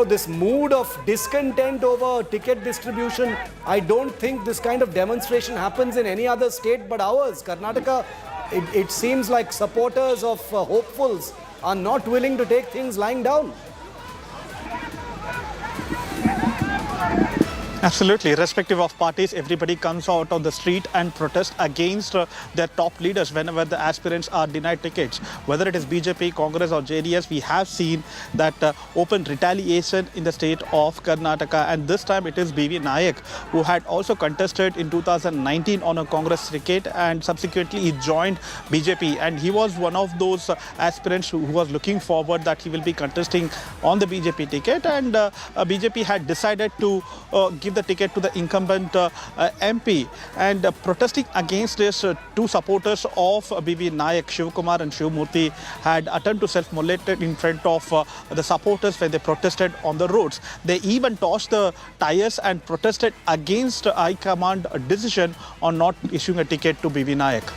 this mood of discontent over ticket distribution, I don't think this kind of demonstration happens in any other state but ours. Karnataka, it seems like supporters of hopefuls are not willing to take things lying down. Absolutely. Irrespective of parties, everybody comes out on the street and protest against their top leaders whenever the aspirants are denied tickets. Whether it is BJP, Congress or JDS, we have seen that open retaliation in the state of Karnataka. And this time it is BV Nayak, who had also contested in 2019 on a Congress ticket, and subsequently he joined BJP. And he was one of those aspirants who was looking forward that he will be contesting on the BJP ticket. And BJP had decided to give the ticket to the incumbent MP, and protesting against this, two supporters of BV Nayak, Shiv Kumar and Shiv Murthy, had attempted to self-immolate in front of the supporters when they protested on the roads. They even tossed the tires and protested against High Command decision on not issuing a ticket to BV Nayak.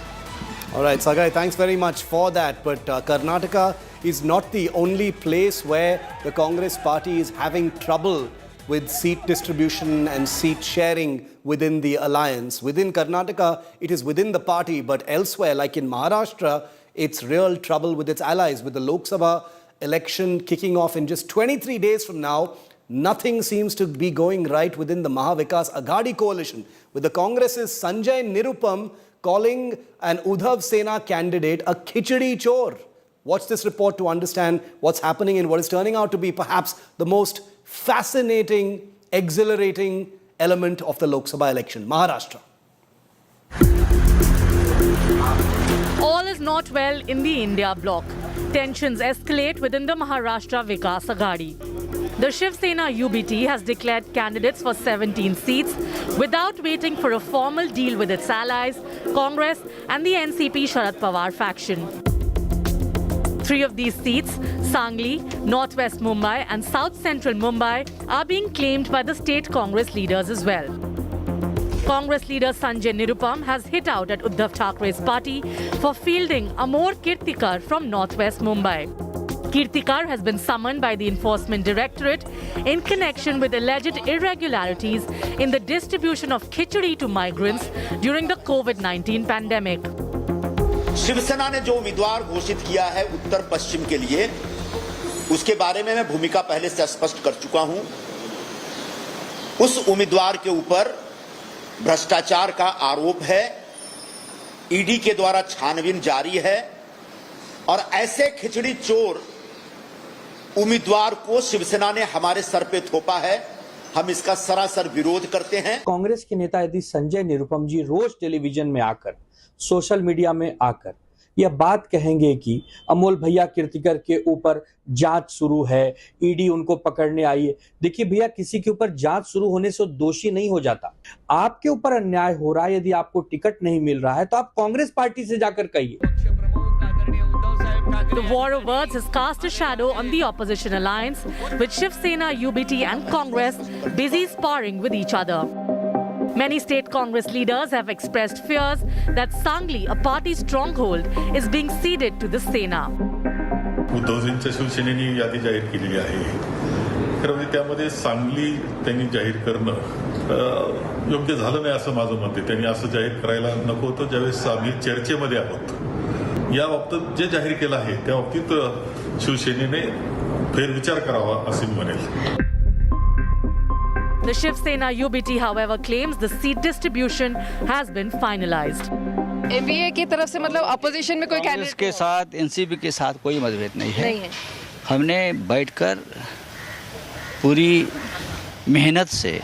All right, Sagai, thanks very much for that. But Karnataka is not the only place where the Congress party is having trouble with seat distribution and seat sharing within the alliance. Within Karnataka, it is within the party, but elsewhere, like in Maharashtra, it's real trouble with its allies. With the Lok Sabha election kicking off in just 23 days from now, nothing seems to be going right within the Mahavikas Aghadi coalition, with the Congress's Sanjay Nirupam calling an Udhav Sena candidate a khichdi chor. Watch this report to understand what's happening in what is turning out to be perhaps the most fascinating, exhilarating element of the Lok Sabha election, Maharashtra. All is not well in the India bloc. Tensions escalate within the Maharashtra Vikas Aghadi. The Shiv Sena UBT has declared candidates for 17 seats without waiting for a formal deal with its allies, Congress and the NCP Sharad Pawar faction. 3 of these seats, Sangli, Northwest Mumbai and South Central Mumbai, are being claimed by the state Congress leaders as well. Congress leader Sanjay Nirupam has hit out at Uddhav Thackeray's party for fielding Amor Kirtikar from Northwest Mumbai. Kirtikar has been summoned by the Enforcement Directorate in connection with alleged irregularities in the distribution of khichdi to migrants during the COVID-19 pandemic. Shiv Sena ने जो उम्मीदवार घोषित किया है उत्तर पश्चिम के लिए, उसके बारे में मैं भूमिका पहले से स्पष्ट कर चुका हूं। उस उम्मीदवार के ऊपर भ्रष्टाचार का आरोप है, ईडी के द्वारा छानबीन जारी है और ऐसे खिचड़ी चोर उम्मीदवार को शिवसेना ने हमारे सर पे थोपा है। हम इसका सरासर विरोध करते हैं। कांग्रेस के नेता यदि संजय निरुपम जी रोज टेलीविजन में आकर, सोशल मीडिया में आकर यह बात कहेंगे कि अमोल भैया कीर्तिकर के ऊपर जांच शुरू है, ईडी उनको पकड़ने आई है। देखिए भैया, किसी के ऊपर जांच शुरू होने से दोषी नहीं हो जाता। आपके ऊपर अन्याय हो रहा है, यदि आपको टिकट नहीं मिल रहा है तो आप कांग्रेस पार्टी से जाकर कहिए। The war of words has cast a shadow on the opposition alliance, with Shiv Sena, UBT and Congress busy sparring with each other. Many state Congress leaders have expressed fears that Sangli, a party stronghold, is being ceded to the Sena. उद्धवजींच्या शिवसेनेने यादी जाहीर केलेली आहे. खरं म्हणजे त्यामध्ये सांगली त्यांनी जाहीर करणं योग्य झालं नाही असं माझं मत आहे. त्यांनी असं जाहीर करायला नको होतं. ज्यावेळेस आम्ही चर्चेमध्ये आहोत, या बाबतीत जे जाहीर केलं आहे त्या बाबतीत शिवसेनेने फेरविचार करावा असे मी म्हणेल. The Shiv Sena UBT, however, claims the seat distribution has been finalized. MBA की तरफ से मतलब अपोजिशन में कोई कांग्रेस के साथ, एनसीपी के साथ कोई मतभेद नहीं है। हमने बैठकर पूरी मेहनत से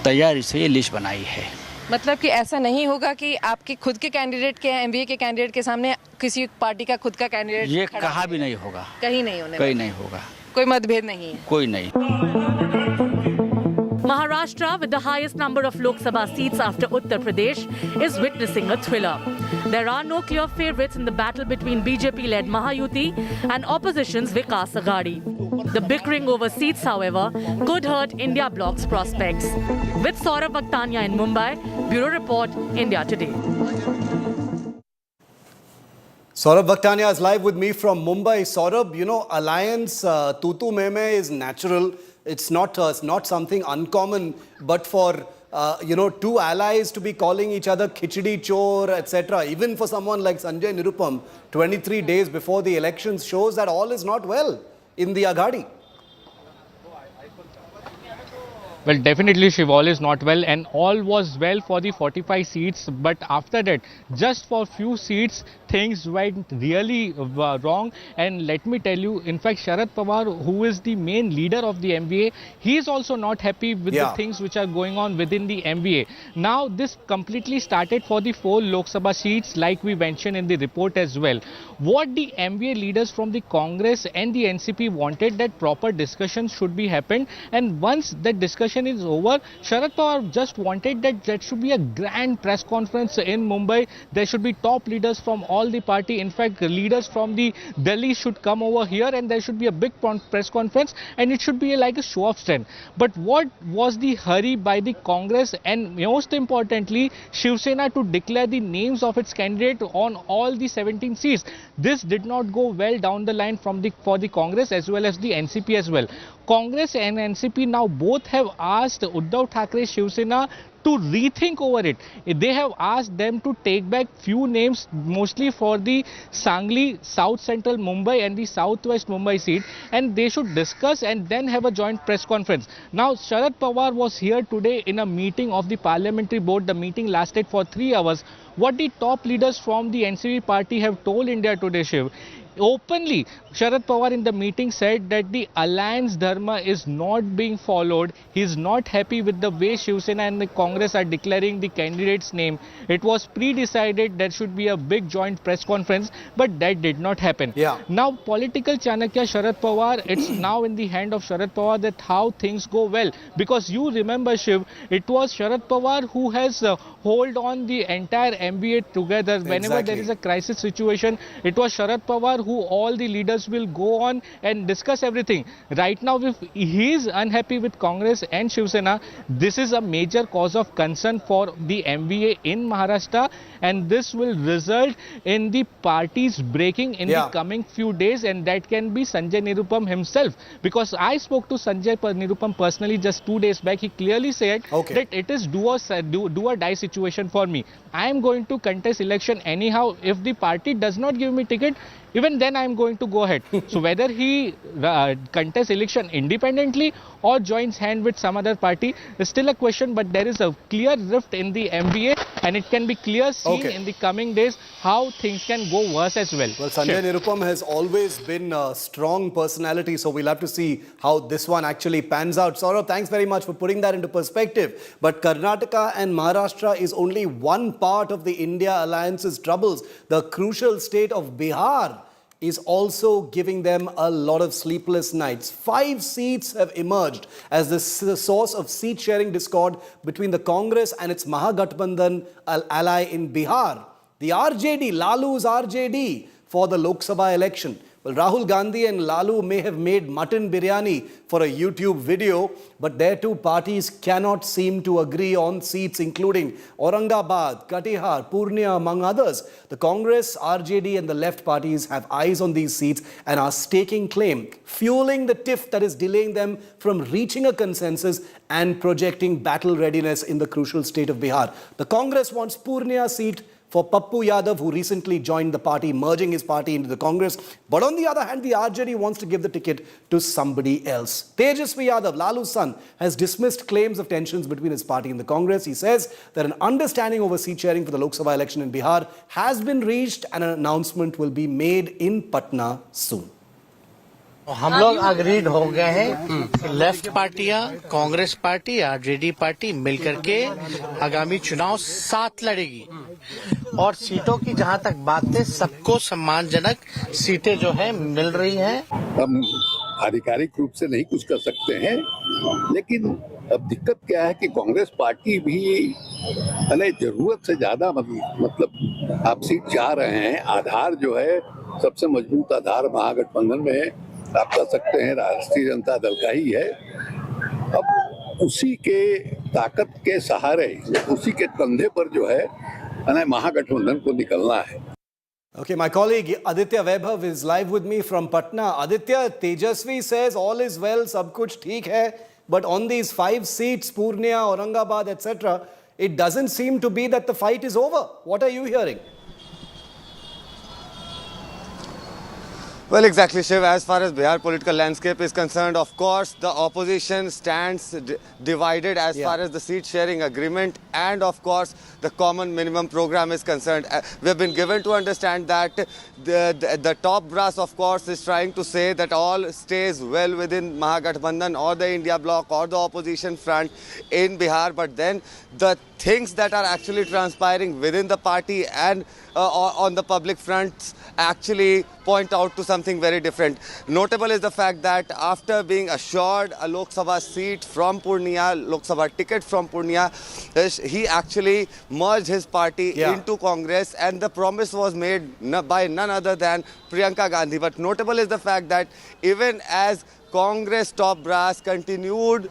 तैयारी से ये लिस्ट बनाई है। मतलब कि ऐसा नहीं होगा कि आपके खुद के कैंडिडेट के एमबीए के कैंडिडेट के सामने किसी पार्टी का खुद का कैंडिडेट ये कहा भी नहीं होगा, कहीं नहीं होने, कहीं नहीं होगा। कोई मतभेद नहीं है। कोई नहीं। Maharashtra, with the highest number of Lok Sabha seats after Uttar Pradesh, is witnessing a thriller. There are no clear favourites in the battle between BJP-led Mahayuti and opposition's Vikas Aghadi. The bickering over seats, however, could hurt India Bloc's prospects. With Saurabh Vaktania in Mumbai, Bureau Report, India Today. Saurabh Vaktania is live with me from Mumbai. Saurabh, you know, alliance tu me is natural. It's not something uncommon, but for two allies to be calling each other khichdi chor, etc., even for someone like Sanjay Nirupam, 23 days before the elections, shows that all is not well in the Aghadi. Well, definitely, Shiv, all is not well, and all was well for the 45 seats. But after that, just for few seats, things went really wrong. And let me tell you, in fact, Sharad Pawar, who is the main leader of the MVA, he is also not happy with the things which are going on within the MVA. Now, this completely started for the 4 Lok Sabha seats, like we mentioned in the report as well. What the MVA leaders from the Congress and the NCP wanted, that proper discussions should be happened, and once that discussion is over, Sharad Pawar just wanted that there should be a grand press conference in Mumbai. There should be top leaders from all the party. In fact, leaders from the Delhi should come over here, and there should be a big press conference, and it should be like a show of strength. But what was the hurry by the Congress and most importantly Shiv Sena to declare the names of its candidate on all the 17 seats? This did not go well down the line for the Congress as well as the NCP as well. Congress and NCP now both have asked Uddhav Thackeray Shiv Sena to rethink over it. They have asked them to take back few names, mostly for the Sangli, South Central Mumbai and the Southwest Mumbai seat, and they should discuss and then have a joint press conference. Now, Sharad Pawar was here today in a meeting of the parliamentary board. The meeting lasted for 3 hours. What the top leaders from the NCP party have told India Today, Shiv, openly, Sharad Pawar in the meeting said that the alliance dharma is not being followed. He is not happy with the way Shiv Sena and the Congress are declaring the candidate's name. It was pre-decided there should be a big joint press conference, but that did not happen. Now, political Chanakya Sharad Pawar, it's now in the hand of Sharad Pawar that how things go well. Because you remember, Shiv, it was Sharad Pawar who has hold on the entire MBA together. Whenever there is a crisis situation, it was Sharad Pawar who all the leaders will go on and discuss everything. Right now, if he is unhappy with Congress and Shiv Sena, this is a major cause of concern for the MVA in Maharashtra, and this will result in the parties breaking in the coming few days, and that can be Sanjay Nirupam himself. Because I spoke to Sanjay Nirupam personally just 2 days back. He clearly said that it is do or die situation for me. I am going to contest election anyhow. If the party does not give me ticket, even then I am going to go ahead. So whether he contests election independently or joins hand with some other party is still a question, but there is a clear rift in the MVA, and it can be clear seen in the coming days how things can go worse as well. Well, Sanjay Nirupam has always been a strong personality, so we'll have to see how this one actually pans out. Saurabh, thanks very much for putting that into perspective. But Karnataka and Maharashtra is only one part of the India Alliance's troubles. The crucial state of Bihar is also giving them a lot of sleepless nights. 5 seats have emerged as the source of seat-sharing discord between the Congress and its Mahagathbandhan ally in Bihar. The RJD, Lalu's RJD, for the Lok Sabha election. Well, Rahul Gandhi and Lalu may have made mutton biryani for a YouTube video, but their two parties cannot seem to agree on seats, including Aurangabad, Katihar, Purnia, among others. The Congress, RJD and the left parties have eyes on these seats and are staking claim, fueling the tiff that is delaying them from reaching a consensus and projecting battle readiness in the crucial state of Bihar. The Congress wants Purnia seat for Pappu Yadav, who recently joined the party, merging his party into the Congress. But on the other hand, the RJD wants to give the ticket to somebody else. Tejasvi Yadav, Lalu's son, has dismissed claims of tensions between his party and the Congress. He says that an understanding over seat sharing for the Lok Sabha election in Bihar has been reached and an announcement will be made in Patna soon. हम लोग agreed हो गए हैं। Left पार्टियां, Congress party, RJD party मिलकर के आगामी चुनाव साथ लड़ेगी और सीटों की जहां तक बात है, सबको सम्मानजनक सीटें जो है मिल रही हैं। आधिकारिक रूप से नहीं कुछ कर सकते हैं, लेकिन अब दिक्कत क्या है कि कांग्रेस पार्टी भी जरूरत से ज्यादा मतलब आप सीट चाह रहे हैं। आधार जो है सबसे मजबूत आधार महागठबंधन में आप कह सकते हैं राष्ट्रीय जनता दल का ही है। अब उसी के ताकत के सहारे, उसी के कंधे पर जो है महागठबंधन को निकलना है। Okay, my colleague Aditya Vaibhav is live with me from Patna. Aditya, Tejasvi says all is well, sab kuch theek hai, but on these 5 seats, Purnia, Aurangabad, etc., it doesn't seem to be that the fight is over. What are you hearing? Well, exactly, Shiv. As far as Bihar political landscape is concerned, of course, the opposition stands divided as far as the seat sharing agreement and, of course, the common minimum program is concerned. We have been given to understand that the top brass, of course, is trying to say that all stays well within Mahagathbandhan or the India bloc or the opposition front in Bihar. But then the things that are actually transpiring within the party and on the public fronts actually point out to something very different. Notable is the fact that after being assured a Lok Sabha seat from Purnia, Lok Sabha ticket from Purnia, he actually merged his party into Congress, and the promise was made by none other than Priyanka Gandhi. But notable is the fact that even as Congress top brass continued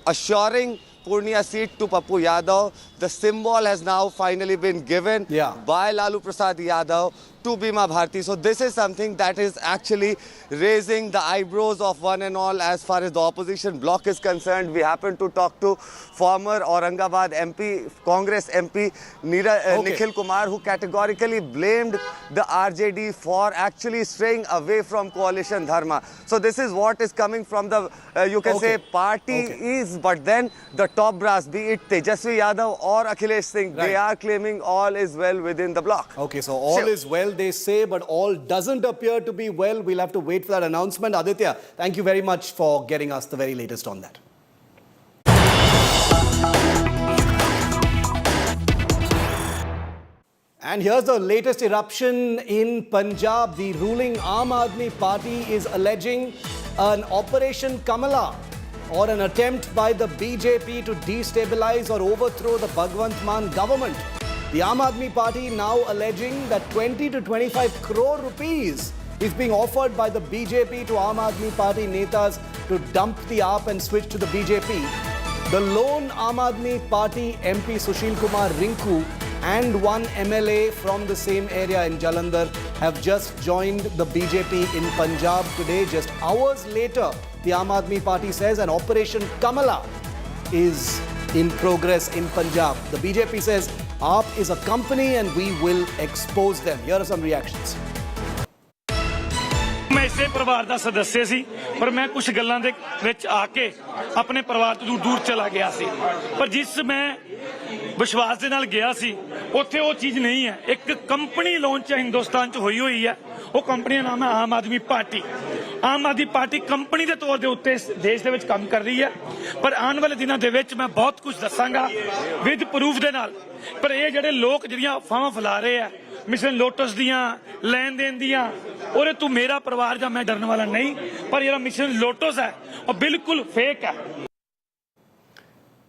assuring Purnia seat to Pappu Yadav, the symbol has now finally been given by Lalu Prasad Yadav to Bima Bharti. So this is something that is actually raising the eyebrows of one and all as far as the opposition bloc is concerned. We happened to talk to former Aurangabad MP, Congress MP Nikhil Kumar, who categorically blamed the RJD for actually straying away from coalition dharma. So this is what is coming from the, you can say, party is, but then the top brass, be it Tejasvi Yadav or Akhilesh Singh, they are claiming all is well within the bloc. Okay, so all is well, they say, but all doesn't appear to be well. We'll have to wait for that announcement. Aditya, thank you very much for getting us the very latest on that. And here's the latest eruption in Punjab. The ruling Aam Aadmi Party is alleging an Operation Kamala, or an attempt by the BJP to destabilize or overthrow the Bhagwant Mann government. The Aam Aadmi Party now alleging that 20 to 25 crore rupees is being offered by the BJP to Aam Aadmi Party netas to dump the AAP and switch to the BJP. The lone Aam Aadmi Party MP Sushil Kumar Rinku and one MLA from the same area in Jalandhar have just joined the BJP in Punjab today. Just hours later, the Aam Aadmi Party says an Operation Kamala is in progress in Punjab. The BJP says AAP is a company and we will expose them. Here are some reactions. मैं इसे परिवार का सदस्य सी, पर मैं कुछ गल्लां दे विच आके अपने परिवार तो दूर चला गया सी, पर जिस मैं विश्वास दे नाल गया सी उत्थे वो चीज नहीं है। एक कंपनी लॉन्च हिंदुस्तान च हुई हुई है, वो कंपनी का नाम है आम आदमी पार्टी। आम आदमी पार्टी कंपनी के तौर के उत्ते देश दे विच काम कर रही है, पर आने वाले दिनों दे विच मैं बहुत कुछ दसांगा विद प्रूफ दे नाल। पर ये जिहड़े लोग जिहड़ियां अफवाहां फैला रहे हैं मिशन लोटस दियां लैन देन दियां, और तू मेरा परिवार जा मैं डरने वाला नहीं, पर ये मिशन लोटस है और बिल्कुल फेक है।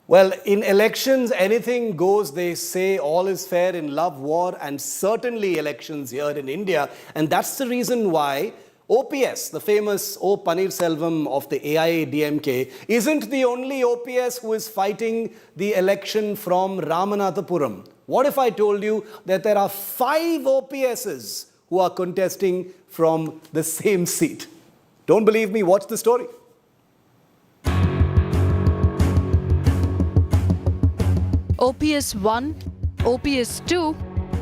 Well, in elections, anything goes. They say all is fair in love, war, and certainly elections here in India. And that's the reason why OPS, the famous O Pannirselvam of the AIADMK, isn't the only OPS who is fighting the election from Ramanathapuram. What if I told you that there are 5 OPSs who are contesting from the same seat? Don't believe me? Watch the story. OPS 1, OPS 2,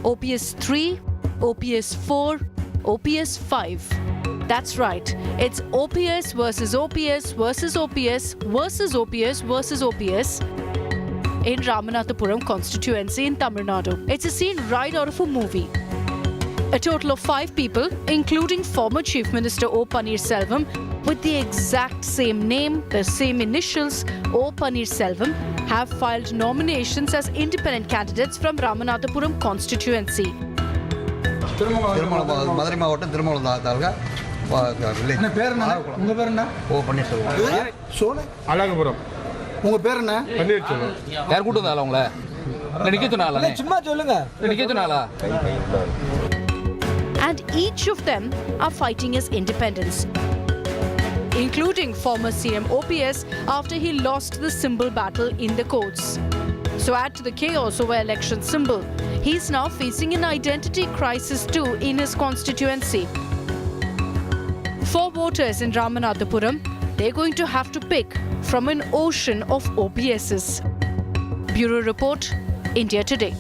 OPS 3, OPS 4, OPS 5. That's right. It's OPS versus OPS versus OPS versus OPS versus OPS in Ramanathapuram constituency in Tamil Nadu. It's a scene right out of a movie. A total of 5 people, including former Chief Minister O Pannirselvam, with the exact same name, the same initials, O Pannirselvam, have filed nominations as independent candidates from Ramanathapuram constituency. பேர் என்ன? உங்க பேர் என்ன? ஓ பன்னீர்செல்வம். சோலை அழகுபுரம். உங்க பேர் என்ன? பன்னீர்செல்வம். யார் கூட்டு வந்தால உங்களை? நிக்க சொன்னால? சும்மா சொல்லுங்க. நிக்க சொன்னால? And each of them are fighting his independence, including former CM OPS after he lost the symbol battle in the courts. So add to the chaos over election symbol, he's now facing an identity crisis too in his constituency. For voters in Ramanathapuram, they're going to have to pick from an ocean of OPSs. Bureau Report, India Today.